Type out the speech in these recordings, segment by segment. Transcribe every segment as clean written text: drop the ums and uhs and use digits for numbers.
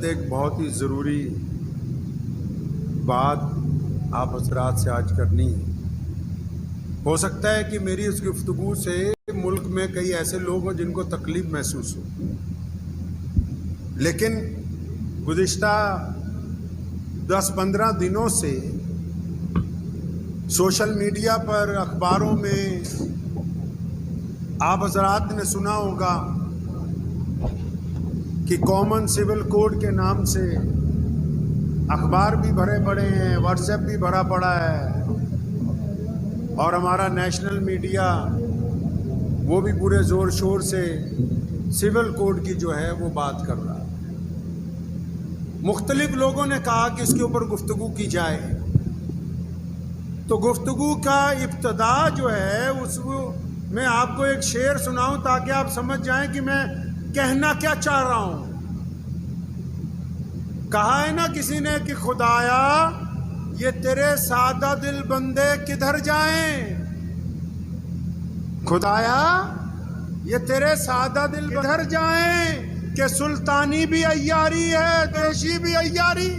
وقت ایک بہت ہی ضروری بات آپ حضرات سے آج کرنی ہے۔ ہو سکتا ہے کہ میری اس گفتگو سے ملک میں کئی ایسے لوگ ہوں جن کو تکلیف محسوس ہو، لیکن گزشتہ 10-15 دنوں سے سوشل میڈیا پر، اخباروں میں آپ حضرات نے سنا ہوگا کہ کامن سول کوڈ کے نام سے اخبار بھی بھرے پڑے ہیں، واٹس ایپ بھی بھرا پڑا ہے، اور ہمارا نیشنل میڈیا وہ بھی پورے زور شور سے سول کوڈ کی جو ہے وہ بات کر رہا ہے۔ مختلف لوگوں نے کہا کہ اس کے اوپر گفتگو کی جائے، تو گفتگو کا ابتدا جو ہے اس میں آپ کو ایک شعر سناؤں تاکہ آپ سمجھ جائیں کہ میں کہنا کیا چاہ رہا ہوں۔ کہا ہے نا کسی نے کہ خدایا یہ تیرے سادہ دل بندے کدھر جائیں، خدایا یہ تیرے سادہ دل کدھر جائیں کہ سلطانی بھی عیاری ہے، دیشی بھی عیاری۔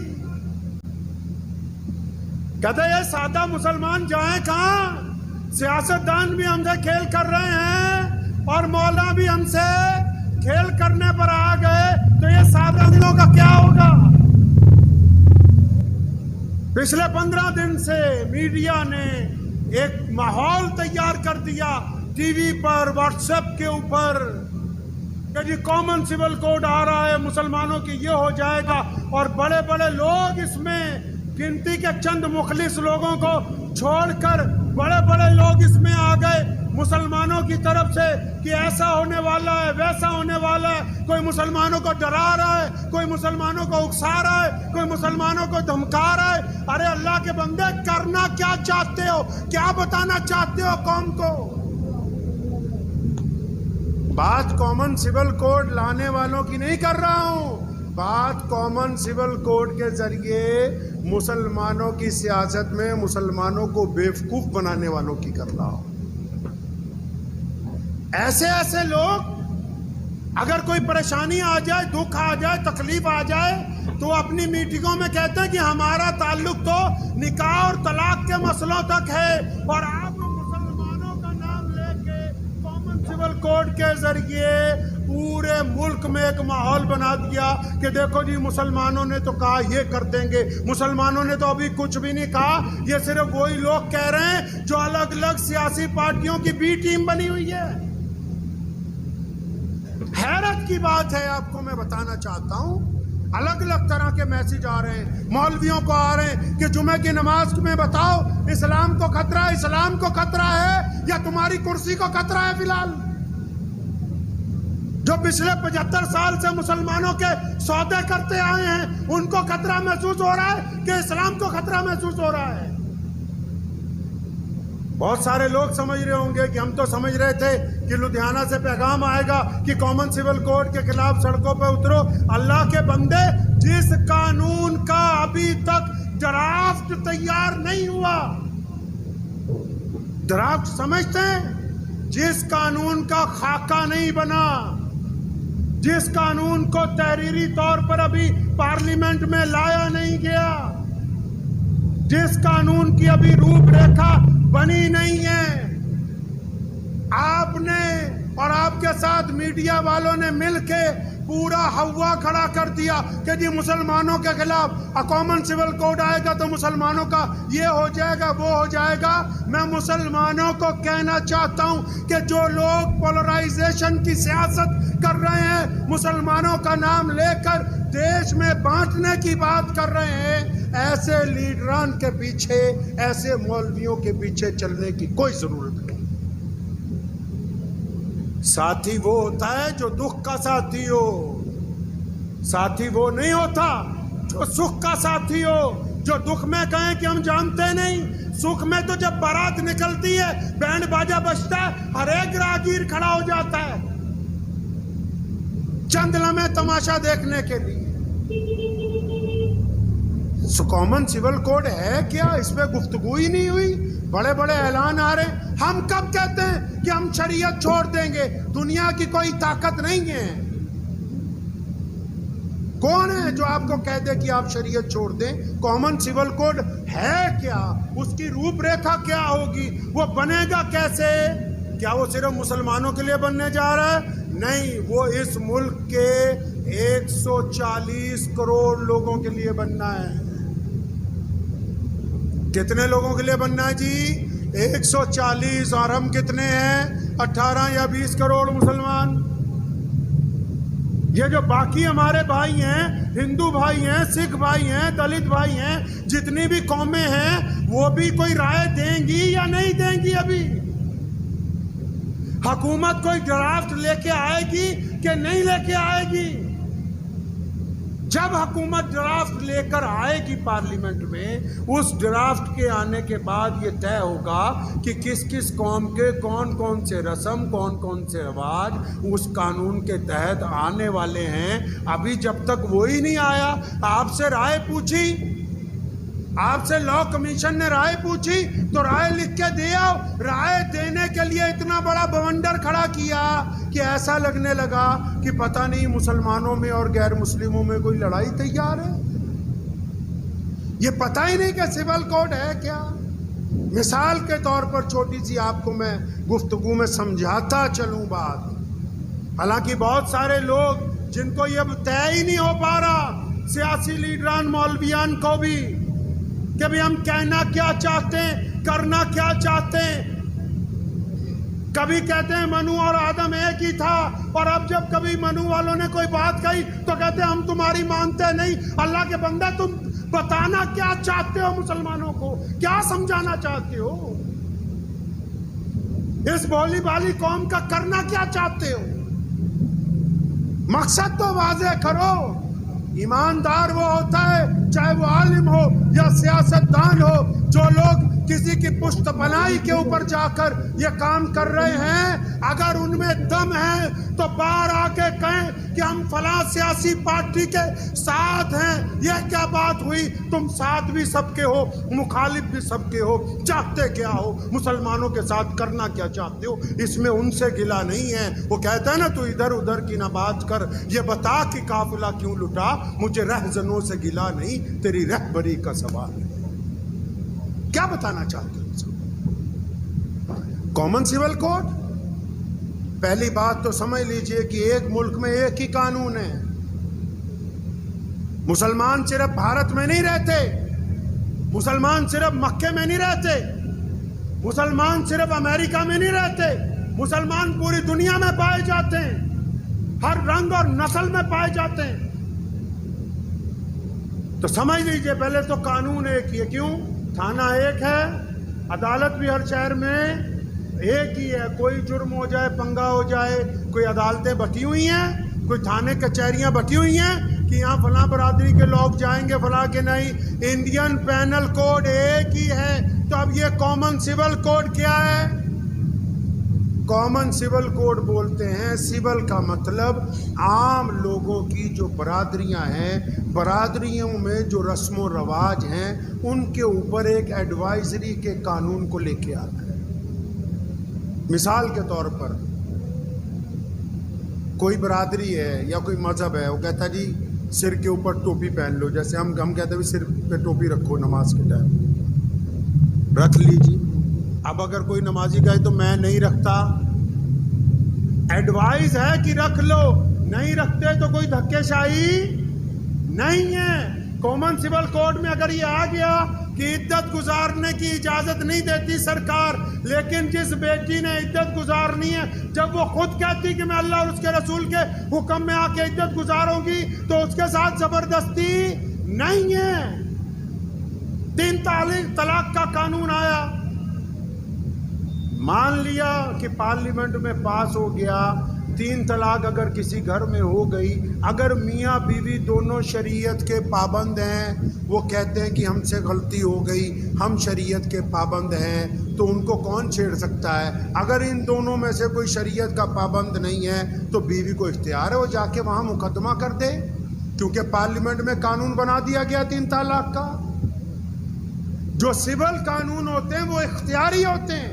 کہتے یہ سادہ مسلمان جائیں کہاں؟ سیاستدان بھی ہم سے کھیل کر رہے ہیں اور مولا بھی ہم سے کھیل کرنے پر آ گئے، تو یہ سادہ دلوں کا کیا ہوگا؟ پچھلے 15 دن سے میڈیا نے ایک ماحول تیار کر دیا ٹی وی پر، واٹس ایپ کے اوپر، کہ جی کامن سول کوڈ آ رہا ہے، مسلمانوں کی یہ ہو جائے گا، اور بڑے بڑے لوگ اس میں گنتی کے چند مخلص لوگوں کو چھوڑ کر بڑے بڑے لوگ اس میں آ گئے مسلمانوں کی طرف سے کہ ایسا ہونے والا ہے، ویسا ہونے والا ہے۔ کوئی مسلمانوں کو ڈرا رہا ہے، کوئی مسلمانوں کو اکسا رہا ہے، کوئی مسلمانوں کو دھمکا رہا ہے۔ ارے اللہ کے بندے، کرنا کیا چاہتے ہو؟ کیا بتانا چاہتے ہو قوم کو؟ بات کامن سول کوڈ لانے والوں کی نہیں کر رہا ہوں، بات کامن سول کوڈ کے ذریعے مسلمانوں کی سیاست میں مسلمانوں کو بیوقوف بنانے والوں کی کر رہا ہوں۔ ایسے لوگ اگر کوئی پریشانی آ جائے، دکھ آ جائے، تکلیف آ جائے، تو اپنی میٹنگوں میں کہتے ہیں کہ ہمارا تعلق تو نکاح اور طلاق کے مسئلوں تک ہے، اور آپ مسلمانوں کا نام لے کے کامن سول کوڈ کے ذریعے پورے ملک میں ایک ماحول بنا دیا کہ دیکھو جی مسلمانوں نے تو کہا یہ کر دیں گے، مسلمانوں نے تو ابھی کچھ بھی نہیں کہا، یہ صرف وہی لوگ کہہ رہے ہیں جو الگ الگ سیاسی پارٹیوں کی بی ٹیم بنی ہوئی ہے۔ حیرت کی بات ہے، آپ کو میں بتانا چاہتا ہوں، الگ الگ طرح کے میسج آ رہے ہیں، مولویوں کو آ رہے ہیں کہ جمعہ کی نماز میں بتاؤ اسلام کو خطرہ ہے، اسلام کو خطرہ ہے یا تمہاری کرسی کو خطرہ ہے؟ فی الحال جو پچھلے 75 سال سے مسلمانوں کے سودے کرتے آئے ہیں ان کو خطرہ محسوس ہو رہا ہے کہ اسلام کو خطرہ محسوس ہو رہا ہے؟ بہت سارے لوگ سمجھ رہے ہوں گے کہ ہم تو سمجھ رہے تھے کہ لدھیانہ سے پیغام آئے گا کہ کامن سول کوڈ کے خلاف سڑکوں پہ اترو۔ اللہ کے بندے، جس قانون کا ابھی تک ڈرافٹ تیار نہیں ہوا، ڈرافٹ سمجھتے ہیں؟ جس قانون کا خاکہ نہیں بنا، جس قانون کو تحریری طور پر ابھی پارلیمنٹ میں لایا نہیں گیا، جس قانون کی ابھی روپ ریکھا بنی نہیں ہے، آپ نے اور آپ کے ساتھ میڈیا والوں نے مل کے پورا ہوا کھڑا کر دیا کہ جی مسلمانوں کے خلاف کامن سول کوڈ آئے گا تو مسلمانوں کا یہ ہو جائے گا، وہ ہو جائے گا۔ میں مسلمانوں کو کہنا چاہتا ہوں کہ جو لوگ پولرائزیشن کی سیاست کر رہے ہیں، مسلمانوں کا نام لے کر دیش میں بانٹنے کی بات کر رہے ہیں، ایسے لیڈران کے پیچھے، ایسے مولویوں کے پیچھے چلنے کی کوئی ضرورت نہیں۔ ساتھی وہ ہوتا ہے جو دکھ کا ساتھی ہو، ساتھی وہ نہیں ہوتا جو سکھ کا ساتھی ہو، جو دکھ میں کہیں کہ ہم جانتے نہیں، سکھ میں تو جب بارات نکلتی ہے، بینڈ باجا بجتا ہے، ہر ایک راہگیر کھڑا ہو جاتا ہے چند لمحے تماشا دیکھنے کے لیے۔ کامن سول کوڈ ہے کیا؟ اس پہ گفتگو ہی نہیں ہوئی، بڑے بڑے اعلان آ رہے ہیں۔ ہم کب کہتے ہیں کہ ہم شریعت چھوڑ دیں گے؟ دنیا کی کوئی طاقت نہیں ہے، کون ہے جو آپ کو کہہ دے کہ آپ شریعت چھوڑ دیں؟ کامن سول کوڈ ہے کیا؟ اس کی روپ ریکھا کیا ہوگی؟ وہ بنے گا کیسے؟ کیا وہ صرف مسلمانوں کے لیے بننے جا رہا ہے؟ نہیں، وہ اس ملک کے 140 کروڑ لوگوں کے لیے بننا ہے۔ کتنے لوگوں کے لیے بننا ہے جی؟ 140۔ اور ہم کتنے ہیں؟ 18 یا 20 کروڑ مسلمان۔ یہ جو باقی ہمارے بھائی ہیں، ہندو بھائی ہیں، سکھ بھائی ہیں، دلت بھائی ہیں، جتنی بھی قومیں ہیں، وہ بھی کوئی رائے دیں گی یا نہیں دیں گی؟ ابھی حکومت کوئی ڈرافٹ لے کے آئے گی کہ نہیں لے کے آئے گی؟ جب حکومت ڈرافٹ لے کر آئے گی پارلیمنٹ میں، اس ڈرافٹ کے آنے کے بعد یہ طے ہوگا کہ کس کس قوم کے کون کون سے رسم، کون کون سے رواج اس قانون کے تحت آنے والے ہیں۔ ابھی جب تک وہی نہیں آیا، آپ سے رائے پوچھی، آپ سے لا کمیشن نے رائے پوچھی تو رائے لکھ کے دیا، رائے دینے کے لیے اتنا بڑا بونڈر کھڑا کیا کہ ایسا لگنے لگا کہ پتہ نہیں مسلمانوں میں اور غیر مسلموں میں کوئی لڑائی تیار ہے۔ یہ پتہ ہی نہیں کہ سول کوڈ ہے کیا۔ مثال کے طور پر چھوٹی سی آپ کو میں گفتگو میں سمجھاتا چلوں بات، حالانکہ بہت سارے لوگ جن کو یہ طے ہی نہیں ہو پا رہا، سیاسی لیڈران مولویان کو بھی، کہ بھی ہم کہنا کیا چاہتے ہیں، کرنا کیا چاہتے ہیں۔ کبھی کہتے ہیں منو اور آدم ایک ہی تھا، اور اب جب کبھی منو والوں نے کوئی بات کہی تو کہتے ہیں ہم تمہاری مانتے نہیں۔ اللہ کے بندہ، تم بتانا کیا چاہتے ہو مسلمانوں کو؟ کیا سمجھانا چاہتے ہو؟ اس بولی بالی قوم کا کرنا کیا چاہتے ہو؟ مقصد تو واضح کرو۔ ایماندار وہ ہوتا ہے، چاہے وہ عالم ہو یا سیاستدان ہو، جو لوگ کسی کی پشت پناہی کے اوپر جا کر یہ کام کر رہے ہیں، اگر ان میں دم ہے تو باہر آ کے کہیں کہ ہم فلاں سیاسی پارٹی کے ساتھ ہیں۔ یہ کیا بات ہوئی؟ تم ساتھ بھی سب کے ہو، مخالف بھی سب کے ہو، چاہتے کیا ہو؟ مسلمانوں کے ساتھ کرنا کیا چاہتے ہو؟ اس میں ان سے گلا نہیں ہے۔ وہ کہتا ہے نا، تو ادھر ادھر کی نہ بات کر، یہ بتا کہ قافلہ کیوں لٹا، مجھے رہزنوں سے گلا نہیں، تیری رہبری کا سوال ہے۔ کیا بتانا چاہتے ہیں؟ کامن سول کوڈ، پہلی بات تو سمجھ لیجئے کہ ایک ملک میں ایک ہی قانون ہے۔ مسلمان صرف بھارت میں نہیں رہتے، مسلمان صرف مکے میں نہیں رہتے، مسلمان صرف امریکہ میں نہیں رہتے، مسلمان پوری دنیا میں پائے جاتے ہیں، ہر رنگ اور نسل میں پائے جاتے ہیں۔ تو سمجھ لیجئے پہلے تو قانون ایک ہی ہے۔ کیوں؟ تھانہ ایک ہے، عدالت بھی ہر شہر میں ایک ہی ہے۔ کوئی جرم ہو جائے، پنگا ہو جائے، کوئی عدالتیں بٹی ہوئی ہیں، کوئی تھانے کچہریاں بٹی ہوئی ہیں کہ یہاں فلاں برادری کے لوگ جائیں گے، فلاں کے نہیں۔ انڈین پینل کوڈ ایک ہی ہے۔ تو اب یہ کامن سول کوڈ کیا ہے؟ کامن سول کوڈ بولتے ہیں، سول کا مطلب عام لوگوں کی جو برادریاں ہیں، برادریوں میں جو رسم و رواج ہیں، ان کے اوپر ایک ایڈوائزری کے قانون کو لے کے آتا ہے۔ مثال کے طور پر کوئی برادری ہے یا کوئی مذہب ہے، وہ کہتا ہے جی سر کے اوپر ٹوپی پہن لو، جیسے ہم کہتے ہیں سر پہ ٹوپی رکھو نماز کے ٹائم، رکھ لیجیے۔ اب اگر کوئی نمازی کہے تو میں نہیں رکھتا، ایڈوائز ہے کہ رکھ لو، نہیں رکھتے تو کوئی دھکے شاہی نہیں ہے۔ کامن سول کوڈ میں اگر یہ آ گیا کہ عدت گزارنے کی اجازت نہیں دیتی سرکار، لیکن جس بیٹی نے عدت گزارنی ہے، جب وہ خود کہتی کہ میں اللہ اور اس کے رسول کے حکم میں آ کے عدت گزاروں گی، تو اس کے ساتھ زبردستی نہیں ہے۔ 3 طلاق کا قانون آیا، مان لیا کہ پارلیمنٹ میں پاس ہو گیا، 3 طلاق اگر کسی گھر میں ہو گئی، اگر میاں بیوی دونوں شریعت کے پابند ہیں، وہ کہتے ہیں کہ ہم سے غلطی ہو گئی، ہم شریعت کے پابند ہیں، تو ان کو کون چھیڑ سکتا ہے؟ اگر ان دونوں میں سے کوئی شریعت کا پابند نہیں ہے تو بیوی کو اختیار ہے وہ جا کے وہاں مقدمہ کر دے، کیونکہ پارلیمنٹ میں قانون بنا دیا گیا 3 طلاق کا۔ جو سول قانون ہوتے ہیں وہ اختیاری ہوتے ہیں،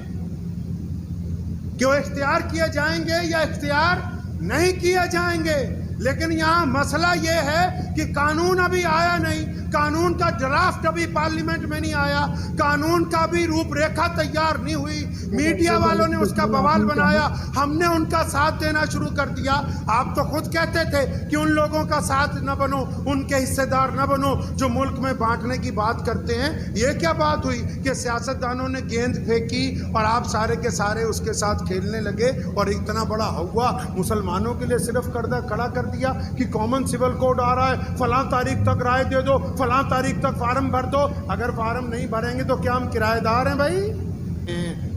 کہ وہ اختیار کیے جائیں گے یا اختیار نہیں کیے جائیں گے، لیکن یہاں مسئلہ یہ ہے کہ قانون ابھی آیا نہیں، قانون کا ڈرافٹ ابھی پارلیمنٹ میں نہیں آیا، قانون کا بھی روپ ریکھا تیار نہیں ہوئی، میڈیا والوں نے اس کا بوال بنایا، ہم نے ان کا ساتھ دینا شروع کر دیا۔ آپ تو خود کہتے تھے کہ ان لوگوں کا ساتھ نہ بنو، ان کے حصے دار نہ بنو جو ملک میں بانٹنے کی بات کرتے ہیں۔ یہ کیا بات ہوئی کہ سیاستدانوں نے گیند پھینکی اور آپ سارے کے سارے اس کے ساتھ کھیلنے لگے اور اتنا بڑا ہوا مسلمانوں کے لیے صرف کھڑا کر دیا کہ کامن سول کوڈ آ رہا ہے، فلاں تاریخ تک رائے دے دو، فلاں تاریخ تک فارم بھر دو۔ اگر فارم نہیں بھریں گے تو کیا ہم کرایہ دار ہیں بھائی؟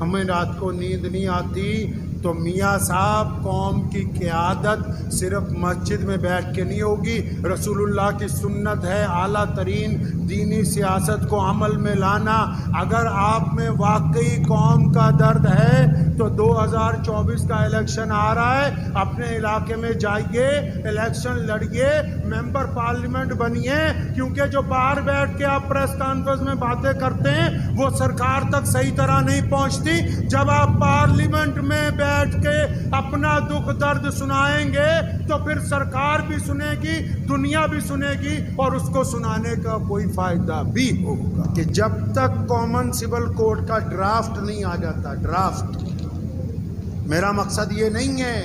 ہمیں رات کو نیند نہیں آتی تو میاں صاحب قوم کی قیادت صرف مسجد میں بیٹھ کے نہیں ہوگی، رسول اللہ کی سنت ہے اعلیٰ ترین دینی سیاست کو عمل میں لانا۔ اگر آپ میں واقعی قوم کا درد ہے تو 2024 کا الیکشن آ رہا ہے، اپنے علاقے میں جائیے، الیکشن لڑیے، ممبر پارلیمنٹ بنیے، کیونکہ جو باہر بیٹھ کے آپ پریس کانفرنس میں باتیں کرتے ہیں وہ سرکار تک صحیح طرح نہیں پہنچتی۔ جب آپ پارلیمنٹ میں بیٹھ کے اپنا دکھ درد سنائیں گے تو پھر سرکار بھی سنے گی، دنیا بھی سنے گی، اور اس کو سنانے کا کوئی فائدہ بھی ہوگا۔ کہ جب تک کامن سول کوڈ کا ڈرافٹ نہیں آ جاتا، ڈرافٹ، میرا مقصد یہ نہیں ہے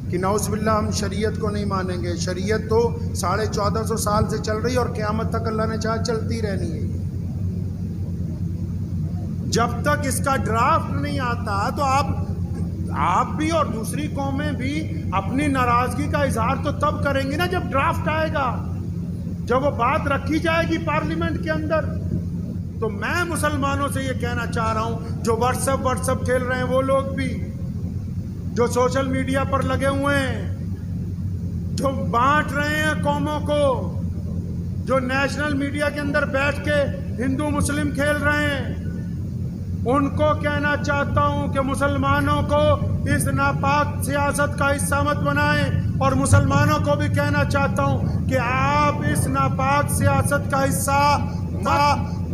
کہ نعوذ باللہ ہم شریعت کو نہیں مانیں گے، شریعت تو 1450 سال سے چل رہی اور قیامت تک اللہ نے چاہا چلتی رہنی ہے۔ جب تک اس کا ڈرافٹ نہیں آتا تو آپ بھی اور دوسری قومیں بھی اپنی ناراضگی کا اظہار تو تب کریں گے نا جب ڈرافٹ آئے گا، جب وہ بات رکھی جائے گی پارلیمنٹ کے اندر۔ تو میں مسلمانوں سے یہ کہنا چاہ رہا ہوں، جو واٹس ایپ کھیل رہے ہیں وہ لوگ بھی، جو سوشل میڈیا پر لگے ہوئے ہیں، جو بانٹ رہے ہیں قوموں کو، جو نیشنل میڈیا کے اندر بیٹھ کے ہندو مسلم کھیل رہے ہیں، ان کو کہنا چاہتا ہوں کہ مسلمانوں کو اس ناپاک سیاست کا حصہ مت بنائیں، اور مسلمانوں کو بھی کہنا چاہتا ہوں کہ آپ اس ناپاک سیاست کا حصہ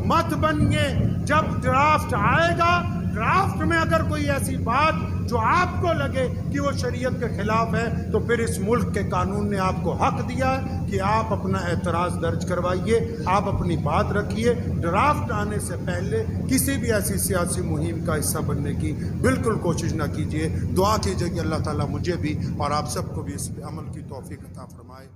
مت بنیے۔ جب ڈرافٹ آئے گا، ڈرافٹ میں اگر کوئی ایسی بات جو آپ کو لگے کہ وہ شریعت کے خلاف ہے تو پھر اس ملک کے قانون نے آپ کو حق دیا ہے کہ آپ اپنا اعتراض درج کروائیے، آپ اپنی بات رکھیے۔ ڈرافٹ آنے سے پہلے کسی بھی ایسی سیاسی مہم کا حصہ بننے کی بالکل کوشش نہ کیجیے۔ دعا کیجیے کہ اللہ تعالیٰ مجھے بھی اور آپ سب کو بھی اس عمل کی توفیق عطا فرمائے۔